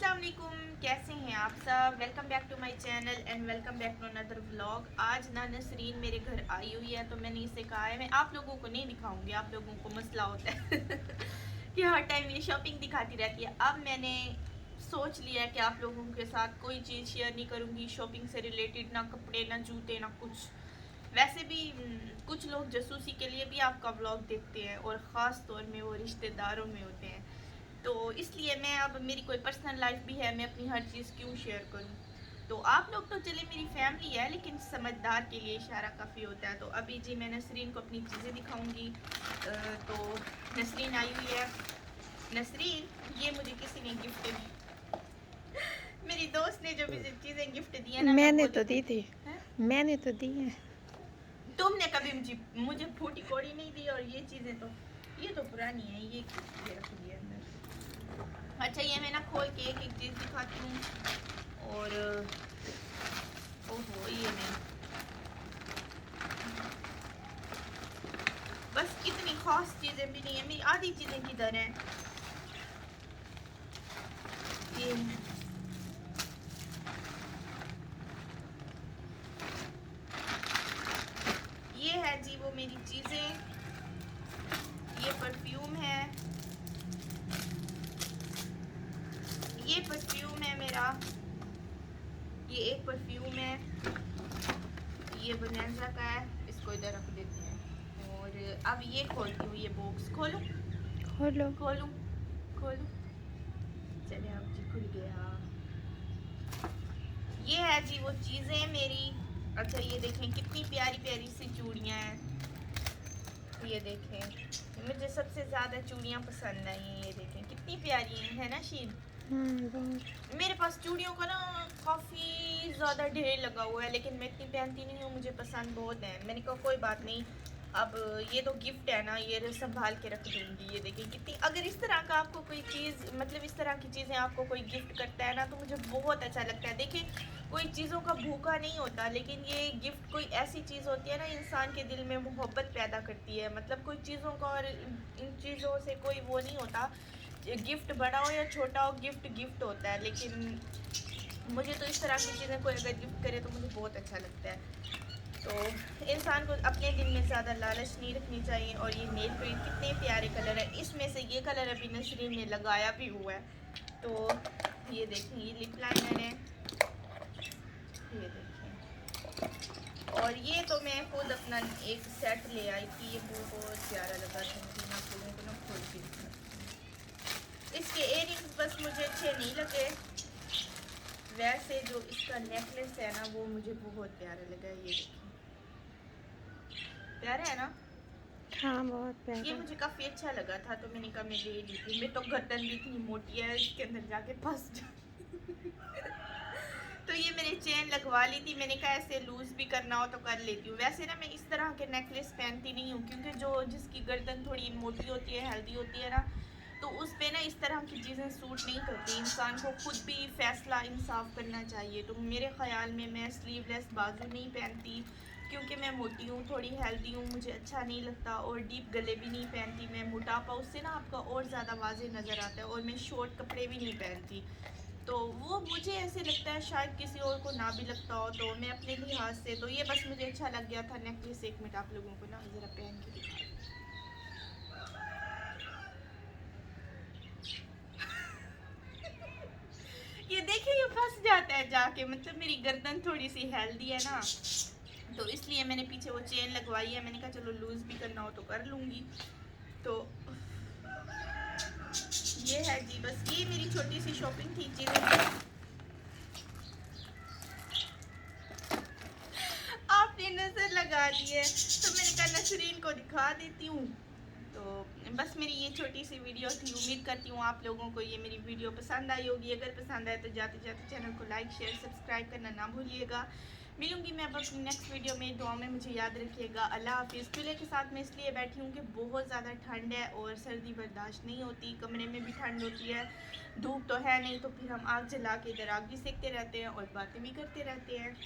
अस्सलाम वालेकुम, कैसे हैं आप सब। Welcome back to my channel and welcome back to another vlog. आज ना नसरीन मेरे घर आई हुई है, तो मैंने इसे कहा है मैं आप लोगों को नहीं दिखाऊंगी, आप लोगों को मसला होता है कि हर टाइम ये शॉपिंग दिखाती रहती है। अब मैंने सोच लिया है कि आप लोगों के साथ कोई चीज़ शेयर नहीं करूँगी शॉपिंग से रिलेटेड, ना कपड़े ना जूते ना कुछ। वैसे भी कुछ लोग जासूसी के लिए भी आपका व्लॉग देखते हैं और ख़ास तौर में वो रिश्तेदारों में होते हैं, तो इसलिए मैं अब मेरी कोई पर्सनल लाइफ भी है, मैं अपनी हर चीज़ क्यों शेयर करूं। तो आप लोग तो चले मेरी फैमिली है, लेकिन समझदार के लिए इशारा काफ़ी होता है। तो अभी जी मैं नसरीन को अपनी चीज़ें दिखाऊंगी। तो नसरीन आई हुई है। नसरीन, ये मुझे किसी ने गिफ्ट दी, मेरी दोस्त ने जो भी चीज़ें गिफ्ट दी है ना, मैं मैंने वो तो दी दिखाऊँ। थी। मैंने तो दी है। तुमने कभी मुझे फूटी कोड़ी नहीं दी, और ये चीज़ें तो ये तो पुरानी है, ये रख दिया अंदर। अच्छा, ये मैं ना खोल के एक एक चीज़ दिखाती हूँ। और ओहो, ये नहीं, बस इतनी खास चीज़ें भी नहीं है, मेरी आधी चीज़ें किधर हैं। ये ये है जी वो मेरी चीज़ें। ये परफ्यूम है, ये परफ्यूम है मेरा, ये एक परफ्यूम है, ये बोनेंजा का है, इसको इधर रख देते हैं। और अब ये खोलती हूँ, ये बॉक्स खोलूँ खोलो। खोलूँ खोलूँ, चले अब जी खुल गया। ये है जी वो चीज़ें मेरी। अच्छा, ये देखें कितनी प्यारी प्यारी सी चूड़ियाँ हैं। ये देखें, मुझे सबसे ज़्यादा चूड़ियाँ पसंद आई हैं। ये देखें कितनी प्यारी हैं, है ना शीन। बहुत। मेरे पास चूड़ियों का ना काफ़ी ज़्यादा ढेर लगा हुआ है, लेकिन मैं इतनी पहनती नहीं हूँ, मुझे पसंद बहुत है। मैंने कहा कोई बात नहीं, अब ये तो गिफ्ट है ना, ये संभाल के रख दूँगी। ये देखिए कितनी, अगर इस तरह का आपको कोई चीज़, मतलब इस तरह की चीज़ें आपको कोई गिफ्ट करता है ना, तो मुझे बहुत अच्छा लगता है। देखिए, कोई चीज़ों का भूखा नहीं होता, लेकिन ये गिफ्ट कोई ऐसी चीज़ होती है ना, इंसान के दिल में मोहब्बत पैदा करती है। मतलब कोई चीज़ों का और इन चीज़ों से कोई वो नहीं होता, गिफ्ट बड़ा हो या छोटा हो, गिफ्ट गिफ्ट होता है। लेकिन मुझे तो इस तरह की चीज़ें कोई अगर गिफ्ट करे तो मुझे बहुत अच्छा लगता है। तो इंसान को अपने दिल में ज़्यादा लालच नहीं रखनी चाहिए। और ये नेल पेंट कितने प्यारे कलर है, इसमें से ये कलर अभी नसरीन ने लगाया भी हुआ है। तो ये देखें, ये लिप लाइनर है, ये देखें। और ये तो मैं खुद अपना एक सेट ले आई थी, ये बहुत प्यारा लगा था मुझे। मैं आप लोगों को ना खोल के दिखाती हूँ। इसके इयरिंग्स बस मुझे अच्छे नहीं लगे, वैसे जो इसका नेकलेस है ना वो मुझे बहुत प्यारा लगा। ये देखिए, प्यारा है ना। हाँ, बहुत ये प्यारा। मुझे काफ़ी अच्छा लगा था, तो मैंने कहा मैं ले ली थी। मैं तो गर्दन भी इतनी मोटी है, इसके अंदर जाके फंस जा तो ये मैंने चेन लगवा ली थी। मैंने कहा ऐसे लूज़ भी करना हो तो कर लेती हूँ। वैसे ना मैं इस तरह के नेकलेस पहनती नहीं हूँ, क्योंकि जो जिसकी गर्दन थोड़ी मोटी होती है, हेल्दी होती है ना, तो उस पे ना इस तरह की चीज़ें सूट नहीं करती। इंसान को खुद भी फैसला इंसाफ करना चाहिए। तो मेरे ख़्याल में मैं स्लीवलेस बाजू नहीं पहनती, क्योंकि मैं मोटी हूँ, थोड़ी हेल्दी हूँ, मुझे अच्छा नहीं लगता। और डीप गले भी नहीं पहनती मैं, मोटापा उससे ना आपका और ज़्यादा वाज़ेह नज़र आता है। और मैं शॉर्ट कपड़े भी नहीं पहनती, तो वो मुझे ऐसे लगता है शायद किसी और को ना भी लगता हो। तो मैं अपने लिहाज से, तो ये बस मुझे अच्छा लग गया था नेकलेस। एक मिनट आप लोगों को ना ज़रा पहन के दिखा दूँ। ये देखिए, ये फंस जाता है जाके, मतलब मेरी गर्दन थोड़ी सी हेल्दी है ना, तो इसलिए मैंने पीछे वो चेन लगवाई है। मैंने कहा चलो लूज़ भी करना हो तो कर लूँगी। तो ये है जी, बस ये मेरी छोटी सी शॉपिंग थी चीज़ें। आपने नज़र लगा दी है, तो मैंने कहा नसरीन को दिखा देती हूँ। तो बस मेरी ये छोटी सी वीडियो थी। उम्मीद करती हूँ आप लोगों को ये मेरी वीडियो पसंद आई होगी। अगर पसंद आए तो जाते जाते चैनल को लाइक शेयर सब्सक्राइब करना ना भूलिएगा। मिलूंगी मैं अब अपनी नेक्स्ट वीडियो में, दुआ में मुझे याद रखिएगा। अल्लाह हाफिज़। चूल्हे के साथ मैं इसलिए बैठी हूँ कि बहुत ज़्यादा ठंड है और सर्दी बर्दाश्त नहीं होती, कमरे में भी ठंड होती है, धूप तो है नहीं, तो फिर हम आग जला के इधर आग भी सेकते रहते हैं और बातें भी करते रहते हैं।